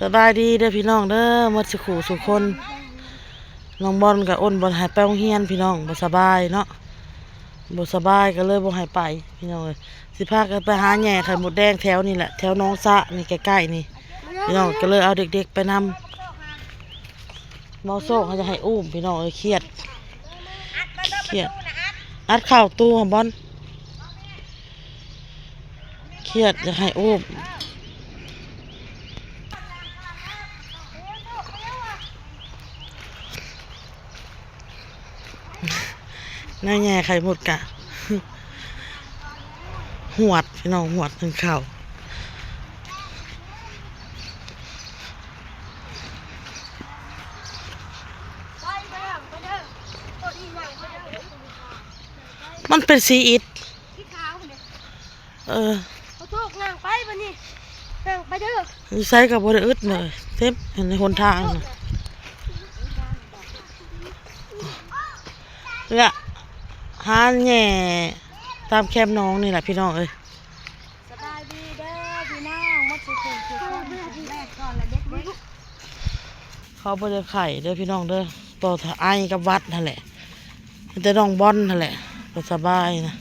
สบายดีเด้อพี่น้องเด้อหมดสุขสุขคนน้องบอลกับอ้นบอลหายไปโรงเรียนพี่น้องบ่สบายเนาะบ่สบายก็เลยบ่ให้ไปพี่น้องเลยสิพากันไปหาแหน่ไข่มดแดงแถวนี่แหละแถวน้องสะนี่ใกล้ๆนี่พี่น้องก็เลยเอาเด็กๆไปนำเมาโซ่เขาจะให้อุ้มพี่น้องเลยเครียดอัดเข้าตู้ของบอลเครียดจะให้อุ้มน่าแง่ไข่หมดกะหวดพี่น้องหวดถึงเข่ามันเป็นซีอิดเขาโชคนั่งไปบ่นี่นั่งไปเด้อใส่กับบริอึดเลยเต็มในหนทางนะเนี่ยหาแง่ตามแคมน้องนี่แหละพี่น้องเอ้ยสบายดีเด้อพี่น้องมาสุขสุขแรกก่อนละเด็กเขาบริไข่เด้อพี่น้องเด้อต่อไอกับวัดนั่นแหละแต่น้องบอลนั่นแหละก็สบายนะ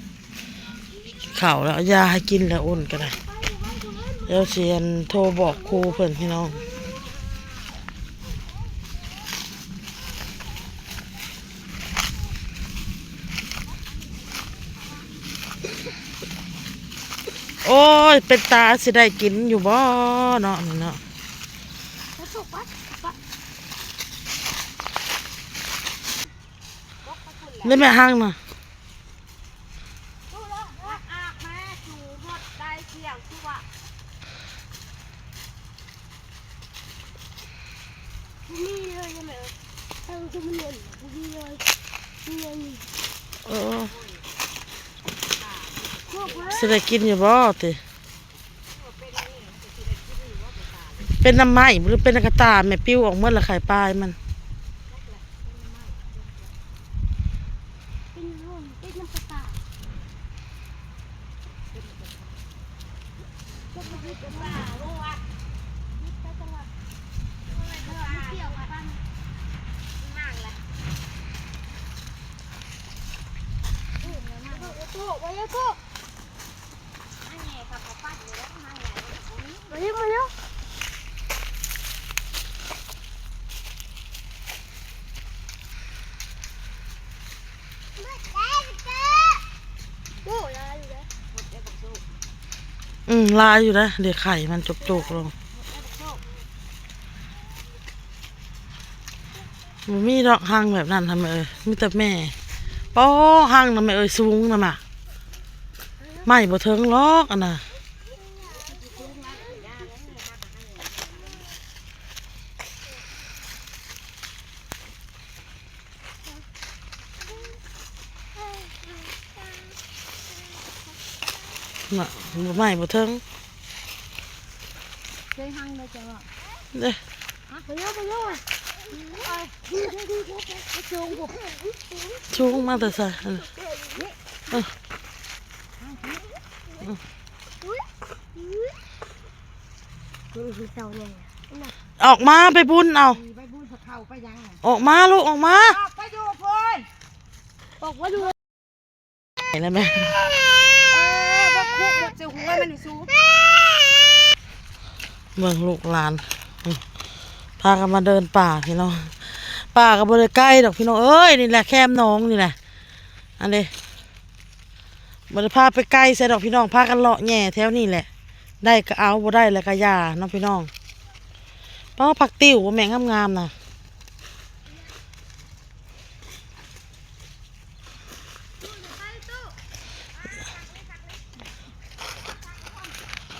ข่าวแล้วยาให้กินแล้วอุ่นก็ได้เดี๋ยวเชียนโทรบอกครูเพื่อนพี่น้องโอ้ยเป็นตาสิได้กินอยู่บ่เนาะนี่เนาะนี่แม่ห้างนะสิได้กินอยู่บ่ติเป็นน้ำไหม้หรือเป็นกระตาแม่ปิ้วออกเมื่อละไข่ปลายมันมาเร็วลายอยู่นะเดี๋ยวไข่มันจกๆลงมันมีดอกห้างแบบนั้นทำไมมีแต่แม่ป้อห้างทำไมสูงนะมาไม่บ่เทิงล็อกอ่ะนะน่ะไม่บ่เทิงได้หั่งได้จ้ะเด้ไปเร็วชูงมาแต่ใส่ออกมาไปบุญเอาออกมาลูกออกมาไปดูพลบอกว่าดูไหนแล้วแม่บอกคุกบอกเจ้าหัวมันสู้เมืองลูกหลานพากันมาเดินป่าพี่น้องป่ากับบริใกล้ดอกพี่น้องเอ้ยนี่แหละแคมน้องนี่แหละอันนี้บริพาไปใกล้ใส่ดอกพี่น้องพากันเลาะแง่แถวนี่แหละได้ก็เอาบ่ได้แล้วก็ยาน้องพี่น้องเพราะผักติ๋วแมงงามๆนะ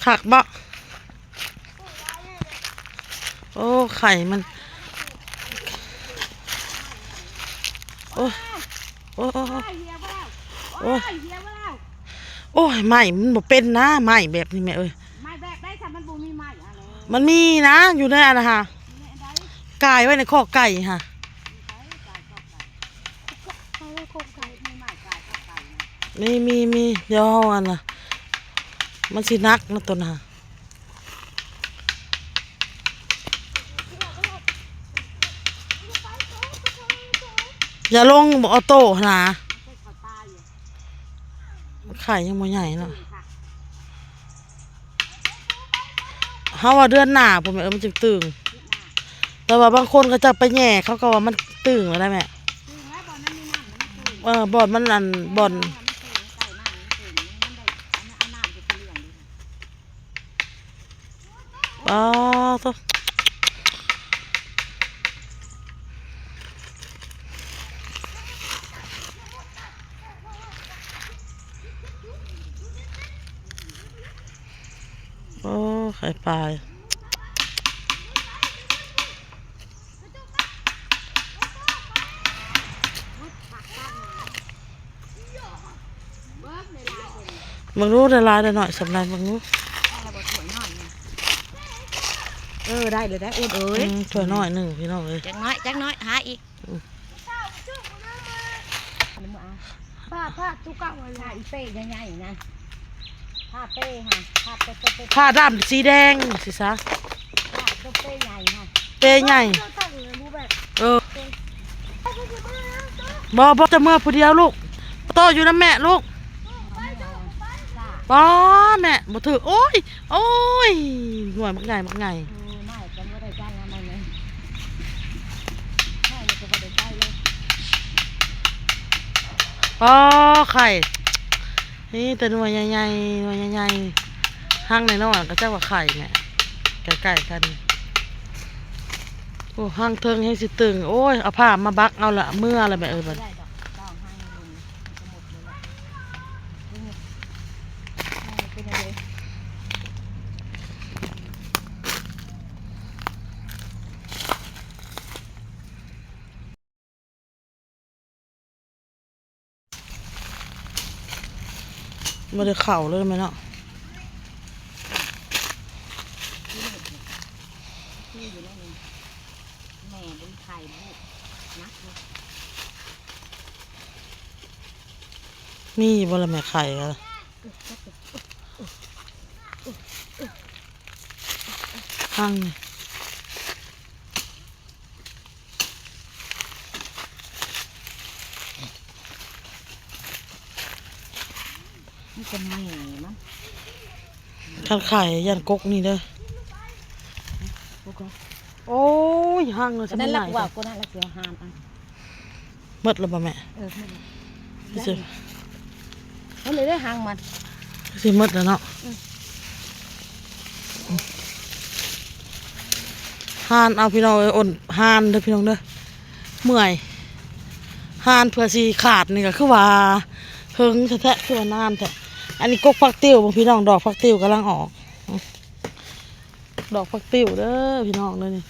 ขักบ่โอ้ไข่มันโอ้โอ้โอ้โอ้ยไม่มันบ่เป็นนะไม่แบบนี้แม่ไม่แบบได้ถ้ามันบ่มีไม้อะไรมันมีนะอยู่ในอันนะฮะกายไว้ในข้อไก่ฮะมีเดี๋ยวเอาอันน่ะมันสินักนะตัวน่ะ อย่าลงออโต้นะ ใส่ข้าวตาอยู่ ไข่ยังบ่ใหญ่เนาะ ค่ะ เฮาว่าเดือนหน้าผมมันจะตึง คิดหน้า แต่ว่าบางคนก็จะไปแย่เขาก็ว่ามันตึงแล้วได้แม่ ตื่นแล้วบ่อนนั้นมีน้ำมันตื่น บ่อนมันอันบ่อน มันตื่นใส่น้ำมันตื่นมันได้เอาน้ำไปเลี้ยงดิ อ๋อตัวโอ้ไข่ปลามึงรู้ได้ลายได้หน่อยสำหรับมึงรู้ ได้เลยได้อุ่นเอ้ย ช่วยหน่อยหนึ่งพี่น้องเลย จักน้อยหาอีกผ้าตุ๊กเอาไว้อีเป้ใหญ่ๆนะผ้าเป้ค่ะผ้าเป้ ผ้าดำสีแดงสิซะ ผ้าเป้ใหญ่ค่ะ เปยใหญ่บ่จะเมื่อผู้เดียวลูกโตอยู่นะแม่ลูกป้าแม่บ่ถือโอ้ยโอ้ยหน่วยมักใหญ่มักใหญ่ ไม่จำไม่ได้ใจนะมันเลยใช่จะไม่ได้ใจเลย ป้าไข่นี่แต่หน่วยใหญ่ๆหน่วยใหญ่ๆห้างในนอกก็เจ้าว่าไข่แม่ใกล้ๆกันโอ้ห้างเทิงให้สิตึงโอ้ยเอาผ้ามาบักเอาละเมื่ออะไรแบบบัด ได้ดอกต้องให้ลุงจะหมดเลยละเป็นอะไร ไม่ได้เข่าเลยไหมเนาะ ที่อยู่นั่นเองแม่เป็นไข่ลูกนักลูก มีบ่ละแม่ไข่กันห้างนี่ นี่เป็นแม่มั้ง ขันไข่ยันกกนี่เด้อโอ้ยห้างเลยสมั นั่ ย น ไหน ลักว่ากูนั่นลักเสียวหามอ่ะ หมดแล้วบ่แม่ ไม่ สิ เขาเลยได้หางมัน สิหมดแล้วเนาะหานเอาพี่น้องเอ้ยอ่อนหานเด้อพี่น้องเด้อเมื่อยหานเพื่อสิขาดนี่ก็คือว่าเฮิงแท้ๆคือว่านานแท้อันนี้กกผักติ้วบ่พี่น้องดอกผักติ้วกำลังออก ดอกผักติ้วเด้อพี่น้องเด้อนี่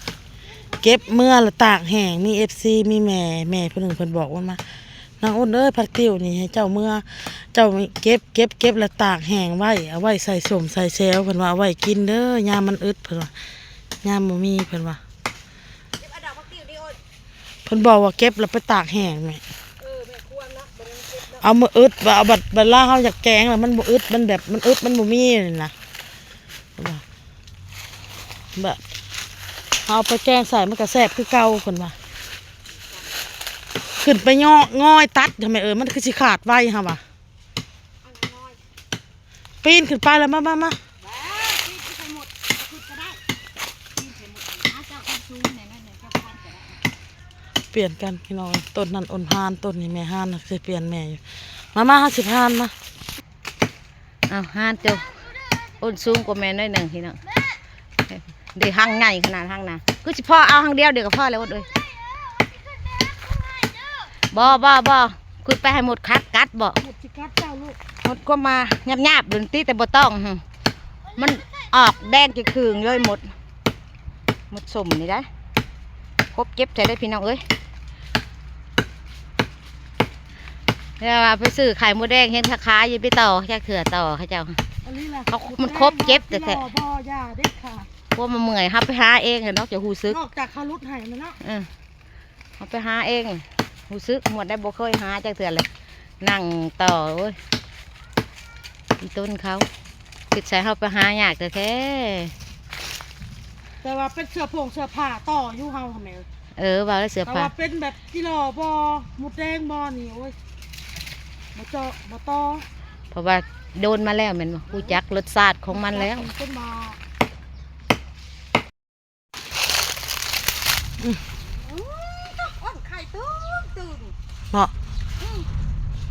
เก็บเมื่อละตากแห้งมีFCมีแม่เพิ่นหนึ่งเพิ่นบอกว่ามานางอ้นเด้อผักติ้วนี่ให้เจ้าเมื่อเจ้าเก็บละตากแห้งไว้เอาไว้ใส่ส้มใส่แซวเพิ่นว่าเอาไว้กินเด้อยามมันอึดเพิ่นว่ายามบ่มีเพิ่นว่าเพิ่นบอกว่าเก็บแล้วไปตากแห้งแม่เอามาอึดว่าเอาบัดล่าเฮาอยากแกงแล้วมันบ่อึดมันแบบมันอึดมันบ่มีนี่นะแบบเอาไปแกงใส่มันก็แซ่บคือเก่าคนว่าขึ้นไปง่อยตัดทำไมมันคือสิขาดไว้ฮะวะปีนขึ้นไปแล้วมาเปลี่ยนกันพี่น้องต้นนั้นอ่อนพานต้นนี้แม่ฮานนะจะเปลี่ยนแม่อยู่มา50 พานมา เอาหานเจ้าอ้นสูงกว่าแม่น้อยหนึ่งทีน้องเดี๋ยวหางใหญ่ขนาดหางนะคือสิพ่อเอาหางเดียวเดี๋ยวกับพ่อแล้วเลยบ่คุยไปให้หมดกัดบ่ หมดสิกัดเจ้าลูก หมดก็มาหยาบๆดนตรีแต่บ่ต้องมันออกแดงจะคืงเลยหมดสมนี่ได้ครบเก็บใส่ได้พี่น้องเอ้ยแล้วไปซื้อไข่มดแดงเห็นค้าๆยังไปต่อแค่เขื่อต่อเขาเจ้า อันนี้แหละ มันครบเก็บแต่ บ่ยาเด็ดค่ะ พวกมันเมื่อยครับไปหาเองเนาะจะหูซึก นอกจากเขาลุดให้มันเนาะ เขาไปหาเองหูซึกหมดได้บ่เคยหาจักเถื่อเลยนั่งต่อเว้ยอีต้นเขาคิดใส่เขาไปหายากแต่แท้ แต่ว่าเป็นเสื้อผงเสื้อผ้าต่ออยู่เฮาทำไม ว่าแล้วเสือ แต่ ผ้า ว่าเป็นแบบกิโลบอหมุดแดงบอนี่โอ้ยมาเจาะมาต่อ เพราะว่าโดนมาแล้วแมันบ่รู้จักรสชาติของมันแล้ว เป็นมาไข่ตื้นตื่นเนาะ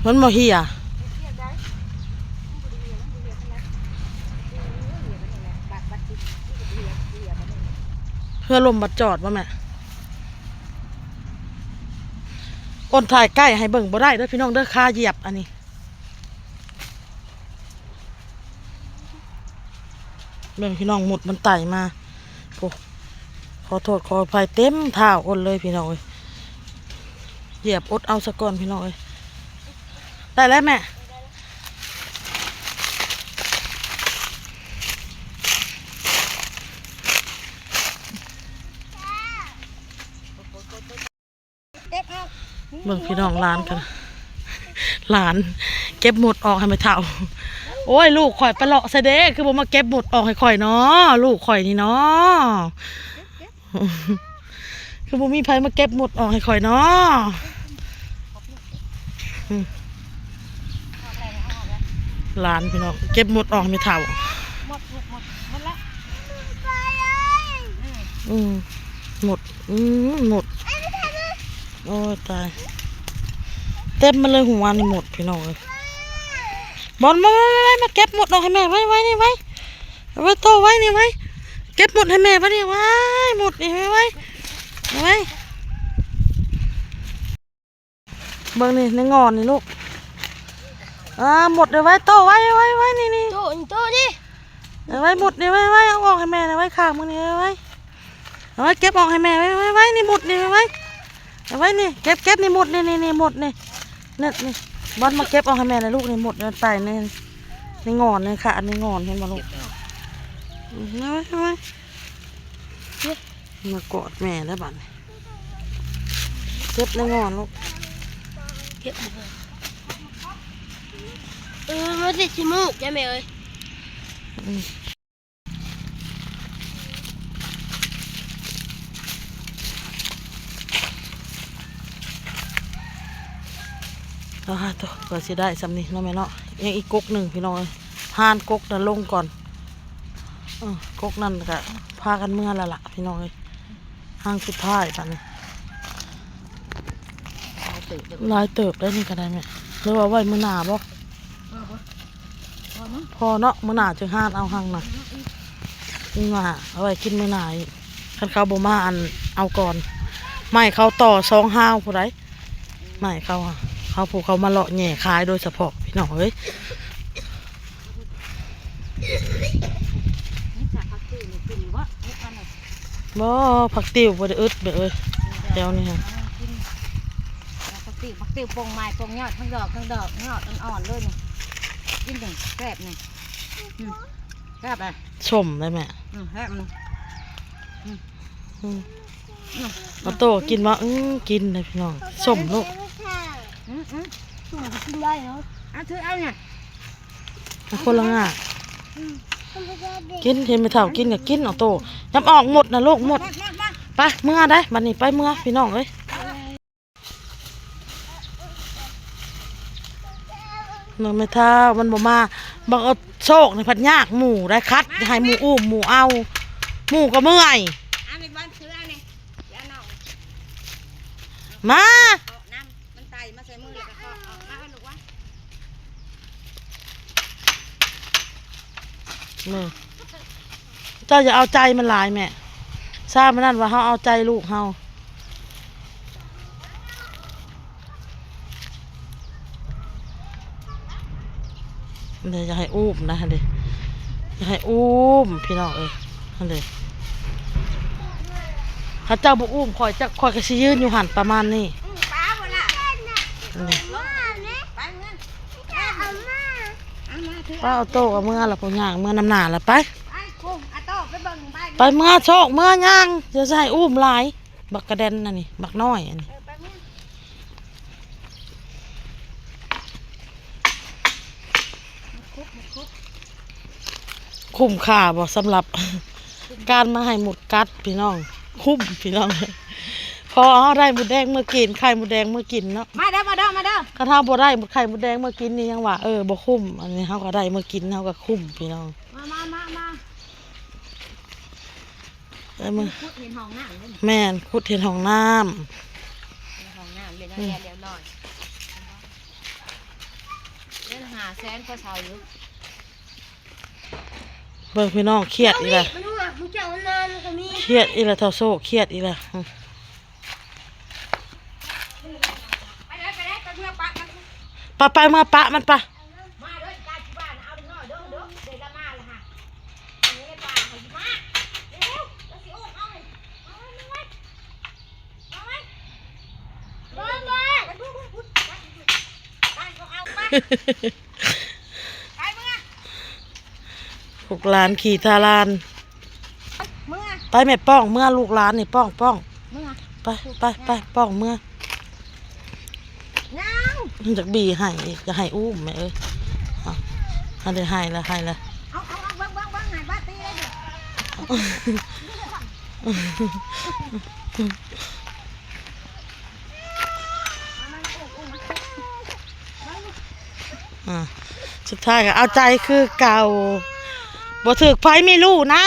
มันบ่เหี่ยเพื่อลมบัดจอดว่าแม่คนถ่ายใกล้ให้เบิ่งบ่ได้เด้อพี่น้องเด้อค่าเหยียบอันนี้เบิ่งพี่น้องหมดมันไต่มาโอ้ขอโทษขออภัยเต็มเท้าคนเลยพี่น้องเอ้ยเหยียบอดเอาซะก่อนพี่น้องเอ้ยได้แล้วแม่เบิ่งพี่น้องร้านกันหลานเก็บหมดออกให้ไม่เท่าโอ้ยลูกข่อยไปเลาะใส่เด้คือบ่มาเก็บหมดออกให้ข่อยเนาะลูกข่อยนี่เนาะคือบ่มีไผมาเก็บหมดออกให้ข่อยเนาะหลานพี่น้องเก็บหมดออกให้ไม่เท่าหมดละหมดหมดโอ้ยตายเต็มมาเลยหัวนี่หมดพี่น้องเลยบอลมาเก็บหมดออกให้แม่ไว้นี่ไว้โตไว้นี่ไว้เก็บหมดให้แม่ไว้นี่ไว้หมดนี่ไว้เบิ่งนี่ในงอนนี่ลูกหมดเลยไว้โตไว้นี่โตดิไว้หมดนี่ไว้เอาออกให้แม่นะไว้ข้างมึงนี่ไว้เอาไว้เก็บออกให้แม่ไว้นี่หมดนี่ไว้นี่เก็บนี่หมดนี่หมดนี่นี่บอลมาเก็บออกให้แม่นะลูกนี่หมดไตในงอนนี่ค่ะอันนี้งอนเห็นบ่ลูกไว้มากอดแม่แล้วบัดเก็บในงอนลูกเก็บมันติดจมูกใช่ไหมเอ้ยตัวเปิดสิได้สำนีน้องแม่เนาะยังอีกก๊กหนึ่งพี่น้องเลยห่านก๊กนั่นลงก่อนก๊กนั่นก็พากันเมื่อละล่ะพี่น้องเลยห้างสุดท้ายป่ะนี่ลายเติบได้นี่ก็ได้ไหมหรือว่าไว้มือหนาบ่พอเนาะมือหนาจึงห่านเอาห้างน่ะนี่มาเอาไว้กินมือหนาคันเขาบ่มาอันเอาก่อนไม่เขาต่อ2 ห้าวผู้ใดไม่เขาผูกเขามาเลาะแหน่ขายโดยเฉพาะพี่น้องเอ้ยบ่ผักติ๋วบ่ได้อึดแบบเอ้ยแถวนี้ฮะผักติ๋วปงไม้ปงยอดทั้งดอกยอดอ่อนๆเลยนี่กินถึงแซ่บนี่แซ่บอ่ะชมได้ไหมแซ่บนี่มาโตกินว่ากินเลยพี่น้องชมลูกกินได้เหรอเอาเนี่ยคนละง่ากินเห็นไม่เท่ากินกับกินเอาโตย้ำออกหมดนะลูกหมดไปเมื่อได้บัดนี้ไปเมื่อพี่น้องเอ้ยน้องไม่เท่ามันบ่มาบังเอาโชคในพัดยากหมูได้คัดให้หมูอุ้มหมูเอาหมูก็เมื่อยมาเจ้าอย่าเอาใจมันหลายแม่ทราบมันนั่นว่าเขาเอาใจลูกเขาเดี๋ยวจะให้อุ้มนะเดี๋ยวจะให้อุ้มพี่น้องเอ้ยเดี๋ยวถ้าเจ้าบุอุ้มคอยกระชิยืนอยู่หันประมาณนี้ป้าเอาโต๊ะเอาเมื่อละพอย่างเมื่อน้ำหนาละไปเมื่อโชคเมื่อย่างจะใส่อุ้มลายบักกระเด็นน่ะนี่บักน้อยอันนี้คุ้มค่าบ่สำหรับการมาให้หมดกัดพี่น้องคุ้มพี่น้องพ อเอาได้หมูแดงมากินไข่หมูแดงมากินเนาะ มาเด้อมาเด้อมาเด้อก ระทาบ่ได้ไข่หมูแดงมากินนี่ยังว่าบ่คุ้มอันนี้เฮาก็ได้มากินเฮาก็คุ้มพี่น้อง มา มึง พูดเห็นห้องน้ำเลย แม่นขุดเห็นห้องน้ำ ห้องน้ำเรียนเรียบร้อยเล่นหาแซนก็เช่าอยู่ เบิ่งพี่น้องเครียดอีละ มันรู้อ่ะมึงจะเอานานมันก็มี เครียดอีละเท่าโซ่เครียดอีละ ไปเลยไปเพื่อปะมัน ไปมาปะมันปะ มาเด้อการที่บ้านเอาหน่อยเด้อเดี๋ยวละมาละฮะนี่ในป่าให้มาเร็วแล้วสิโอ้เอาไว้ไปดูไปเอาไปไปมึงอ่ะ ลูกหลานขี่ทาราน มึงอ่ะ ไปแม่ป้องเมื่อลูกหลานนี่ป้อง มึงอ่ะ ไปป้องเมื่อ ยัง มันจะบีให้จะให้อุ้มแม่เอาอันนี้ให้ละ เอาบังหายบ้าตีเลยเด้อ สุดท้ายก็เอาใจคือเก่าบ่ถึกไผไม่รู้นะ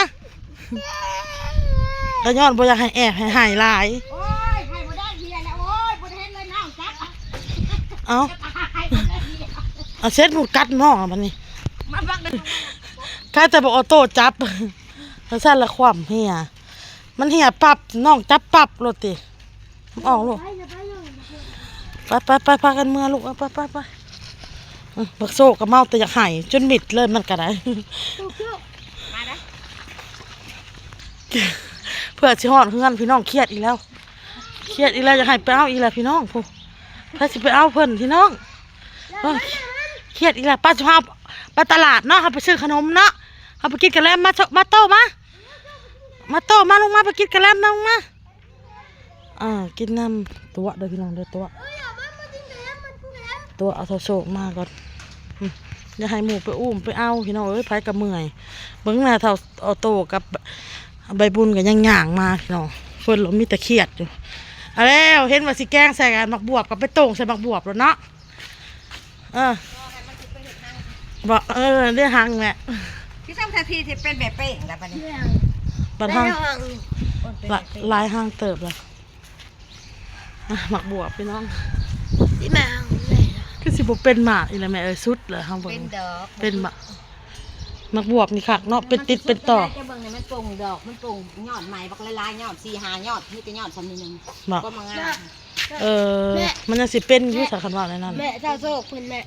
ก็ย้อนบ่อยากให้แอบให้หายหลาย โอ้ยให้บ่ได้เฮียแล้วโอ้ยบ่ได้เห็นเลยน้องจัก เอา ให้บ่ได้เฮีย เอาเซ็ตหมุดกัดหม้อมันนี่ มาบักเด้อ ใครจะบอกออโต้จับแล้วสั่นละความเฮียมันเฮียปรับน้องจับปรับรถติออกลูกไปพากันเมื่อลูกไปบักโซกับเมาแต่อยากหายจนมิดเลยมันก็ได้ มาเด้อ เพื่อสิฮอดเพื่อนพี่น้องเครียดอีกแล้วอยากให้ไปเอาอีกแล้วพี่น้องผู้เพื่อสิไปเอาเพิ่นพี่น้องเอ้ยเครียดอีกแล้วป้าจะพาไปตลาดเนาะเฮาไปซื้อขนมเนาะเฮาไปกินกันแล้วมาโตมาลงมาไปกินกันแล้วลงมากินน้ำตัวเด้อพี่น้องเด้อตัวเอาโซมาก่อนอย่าให้หมูไปอุ้มไปเอาพี่น้องเอ้ยไผกับเมื่อยเบิ่งหน้าเท่าเอาโตกับใบบุญกับย่างมาพี่น้องเพิ่นหลมีแต่เครียดอยู่เอาแล้วเห็นว่าสิแกงใส่กันมักบวบกับไปโต่งใส่มักบวบแล้วเนาะบอกเรียกหังแหละ พี่ต้องทันทีที่เป็นแบบเป้งแล้วบัดนี้ บัดหังลายหังเติบเลยมักบวบพี่น้อง ที่แม่เอาเลย คือสิบ่เป็นหมากอีแล้วแม่สุดเลยหังเบิ่ เป็ ง นดอก เป็นหมากมักบวบนี่ค่ะเนาะเป็นติดเป็นต่อ จะเบิ่งเนี่ยมันปรุงดอกมันปรุงยอดใหม่บักลายๆยอด4-5ยอดมีแต่ยอดซ้ำนิดนึง หมาก ก็มางาม มันยังสิเป็นอยู่สักคันว่าในนั้น แม่เจ้าโซกเพิ่นแม่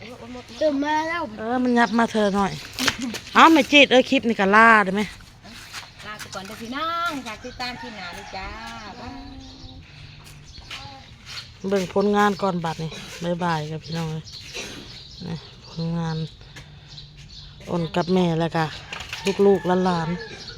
ตื่นมาแล้ว มันยับมาเธอหน่อยไม่จีดคลิปนี่ก็ล่าได้ไหม ลาไปก่อนเด้อพี่น้องฝากติดตามที่หน้าด้วยจ้าบ๊าย เบิ่งผลงานก่อนบัดนี่บายกับพี่น้องเลยนี่ผลงานอ่อนกับแม่แล้วก็ลูกๆหลานๆ